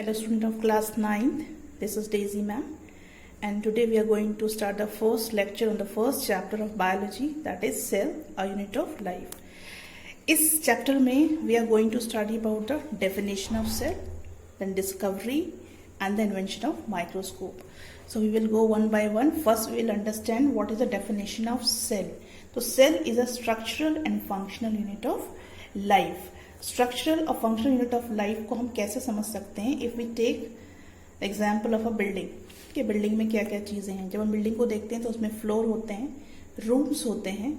Hello student of class 9th, this is Daisy ma'am, and today we are going to start the first lecture on the first chapter of biology, that is cell, a unit of life. इस chapter में we are going to study about the definition of cell, then discovery and the invention of microscope. So we will go one by one. First we will understand what is the definition of cell. So cell is a structural and functional unit of life. Structural और functional unit of life को हम कैसे समझ सकते हैं? If we take example of a building कि building में क्या क्या चीज़ें हैं. जब हम बिल्डिंग को देखते हैं तो उसमें फ्लोर होते हैं, रूम्स होते हैं,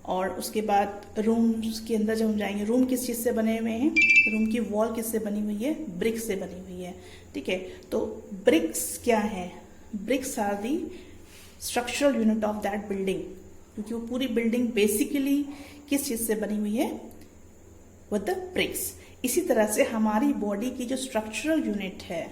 और उसके बाद रूम्स के अंदर जब हम जाएंगे, रूम किस चीज़ से बने हुए हैं? रूम की वॉल किससे बनी हुई है? ब्रिक से बनी हुई है. ठीक है, तो ब्रिक्स क्या है? Bricks are the structural unit of that building, क्योंकि वो पूरी बिल्डिंग बेसिकली किस चीज़ से बनी हुई है? With the bricks. इसी तरह से हमारी बॉडी की जो स्ट्रक्चरल यूनिट है,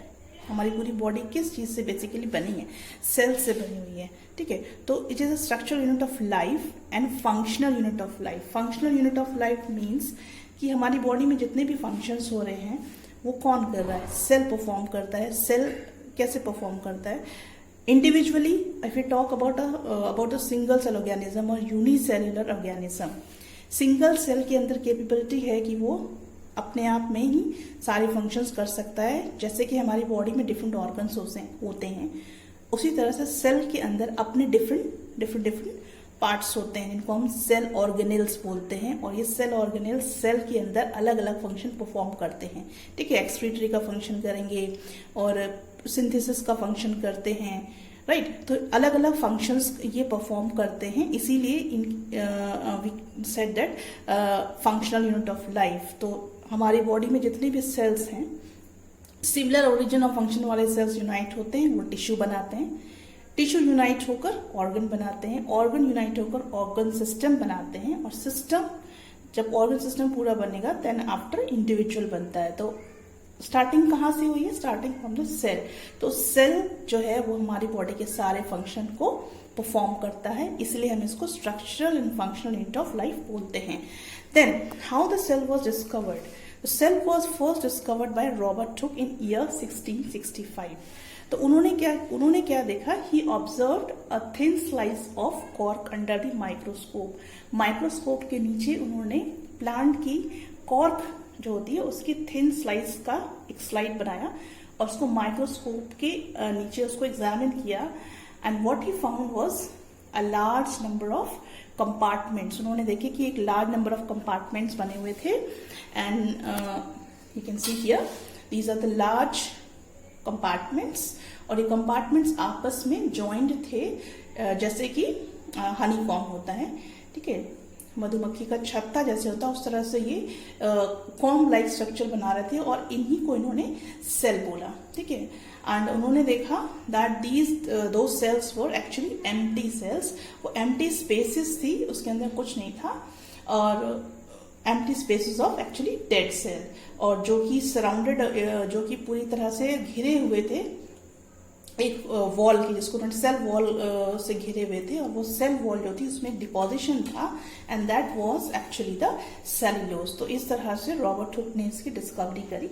हमारी पूरी बॉडी किस चीज से बेसिकली बनी है? सेल से बनी हुई है. ठीक है, तो it is a structural unit of life and functional unit of life. Functional unit of life means कि हमारी बॉडी में जितने भी फंक्शंस हो रहे हैं वो कौन कर रहा है? सेल परफॉर्म करता है. सेल कैसे परफॉर्म करता है? Individually if you talk about a single cell organism और यूनिसेल्युलर ऑर्गेनिज्म, सिंगल सेल के अंदर कैपेबिलिटी है कि वो अपने आप में ही सारे फंक्शंस कर सकता है. जैसे कि हमारी बॉडी में डिफरेंट ऑर्गन्स होते हैं, उसी तरह से सेल के अंदर अपने डिफरेंट पार्ट्स होते हैं जिनको हम सेल ऑर्गेनेल्स बोलते हैं. और ये सेल ऑर्गेनेल्स सेल के अंदर अलग अलग फंक्शन परफॉर्म करते हैं. ठीक है, एक्सक्रीटरी का फंक्शन करेंगे और सिंथेसिस का फंक्शन करते हैं. राइट, तो अलग अलग फंक्शंस ये परफॉर्म करते हैं. इसीलिए we said that functional unit of life. तो हमारी बॉडी में जितने भी सेल्स हैं, सिमिलर ओरिजिन और फंक्शन वाले सेल्स यूनाइट होते हैं, वो टिश्यू बनाते हैं. टिश्यू यूनाइट होकर ऑर्गन बनाते हैं, ऑर्गन यूनाइट होकर ऑर्गन सिस्टम बनाते हैं, और सिस्टम जब ऑर्गन सिस्टम पूरा बनेगा देन आफ्टर इंडिविजुअल बनता है. तो स्टार्टिंग कहाँ से हुई है? Starting from the cell. तो सेल जो है वो हमारी बॉडी के सारे फंक्शन को परफॉर्म करता है, इसलिए हम इसको structural and functional unit of life बोलते हैं. Then how the cell was discovered? The cell was first discovered by Robert Hooke in year 1665. तो उन्होंने क्या देखा? He observed a thin slice of cork under the microscope. Microscope के नीचे उन्होंने plant की कॉर्क जो होती है उसकी थिन स्लाइस का एक स्लाइड बनाया और उसको माइक्रोस्कोप के नीचे उसको एग्जामिन किया. And what he found was a large number of compartments. उन्होंने देखे कि एक लार्ज नंबर ऑफ कंपार्टमेंट्स बने हुए थे. And you can see here these are the large compartments, और ये कंपार्टमेंट्स आपस में ज्वाइंट थे, जैसे कि हनी कॉम्ब होता है. ठीक है, मधुमक्खी का छत्ता जैसे होता है उस तरह से ये कॉम्ब लाइक स्ट्रक्चर बना रहे थे, और इन्हीं को इन्होंने सेल बोला. ठीक है, एंड उन्होंने देखा दैट दो cells were actually empty cells. वो एम्प्टी स्पेसेस थी, उसके अंदर कुछ नहीं था, और empty spaces of actually dead cell, और जो कि सराउंडेड, जो कि पूरी तरह से घिरे हुए थे एक वॉल की, जिसको उन्होंने सेल वॉल से घिरे हुए थे. और वो सेल वॉल जो थी उसमें डिपोजिशन था, and that was actually the cellulose. तो इस तरह से रॉबर्ट हुक ने इसकी डिस्कवरी करी.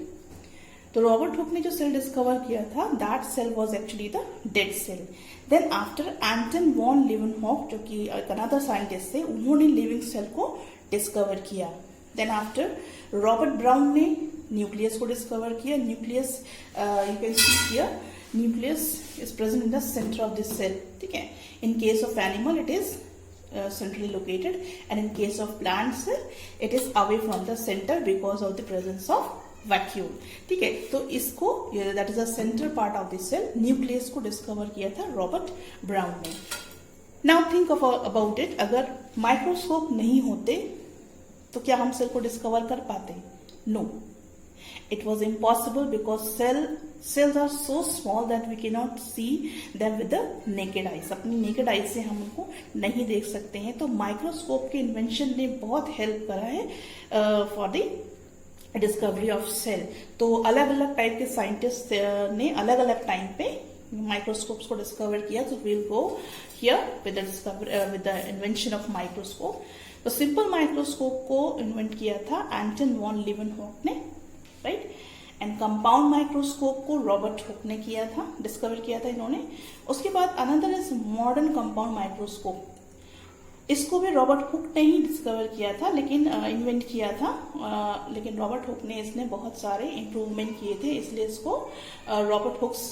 तो रॉबर्ट हुक ने जो सेल डिस्कवर किया था, that cell was actually the dead cell. Then after Anton von Leeuwenhoek, जो कि अनदर साइंटिस्ट थे, उन्होंने लिविंग सेल को डिस्कवर किया. देन आफ्टर रॉबर्ट ब्राउन ने न्यूक्लियस को डिस्कवर किया. Nucleus you can see here, nucleus is present in the center of this cell. ठीक है, in case of animal it is centrally located, and in case of plant cell it is away from the center because of the presence of vacuole. ठीक है, तो इसको that is the center part of the cell, nucleus को discover किया था Robert Brown ने. Now think about it, अगर microscope नहीं होते तो क्या हम सेल को डिस्कवर कर पाते? No, it was impossible because cells are so small that we cannot see them with the naked eyes. अपनी naked eyes से हम उनको नहीं देख सकते हैं. तो माइक्रोस्कोप के इन्वेंशन ने बहुत हेल्प करा है for the discovery of cell. तो अलग अलग टाइप के साइंटिस्ट ने अलग अलग टाइम पे माइक्रोस्कोप्स को डिस्कवर किया. तो we'll go here with the invention of microscope. तो सिंपल माइक्रोस्कोप को इन्वेंट किया था एंटन वॉन लीवनहॉक ने. राइट, एंड कंपाउंड माइक्रोस्कोप को रॉबर्ट हुक ने किया था, डिस्कवर किया था इन्होंने। उसके बाद another is modern compound microscope, इसको भी रॉबर्ट हुक ने ही डिस्कवर किया था, लेकिन इन्वेंट किया था, लेकिन रॉबर्ट हुक ने इसने बहुत सारे इम्प्रूवमेंट किए थे, इसलिए इसको रॉबर्ट हुक्स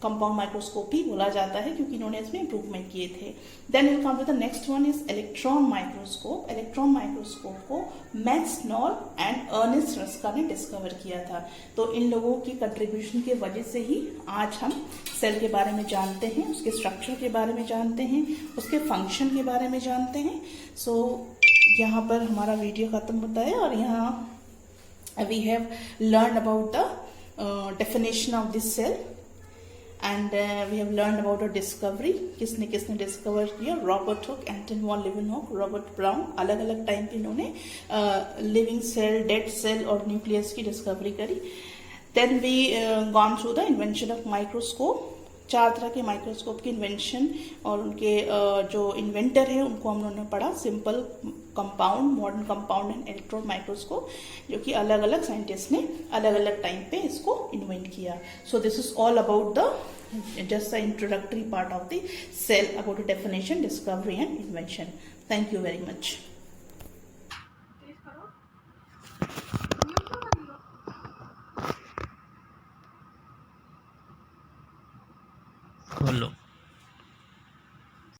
कंपाउंड माइक्रोस्कोप ही बोला जाता है, क्योंकि इन्होंने इसमें इम्प्रूवमेंट किए थे। Then will come to the next one is electron microscope. Electron microscope को Max Knoll and Ernst Ruska ने डिस्कवर किया था। तो इन लोगों की कंट्रीब्यूशन की वजह से ही आज हम सेल के बारे में जानते हैं, उसके स्ट्रक्चर के बारे में जानते हैं, उसके फंक्शन के बारे में जानते हैं। सो यहाँ पर हमारा वीडियो खत्म होता है, और यहाँ we have learn about the definition of this cell, and we have learn about a discovery, किसने किसने डिस्कवर किया, Robert Hooke, Anton van Leeuwenhoek, Robert Brown. अलग अलग टाइम पे इन्होंने लिविंग सेल, डेड सेल और न्यूक्लियस की डिस्कवरी करी। Then we gone through the invention of microscope, 4 तरह के माइक्रोस्कोप की इन्वेंशन और उनके जो इन्वेंटर है उनको हम लोगों ने पढ़ा, simple, compound, modern compound and electron microscope, जो कि अलग अलग साइंटिस्ट ने अलग अलग टाइम पे इसको इन्वेंट किया। So this is all about the just the introductory part of the cell, about the definition, discovery and invention. Thank you very much.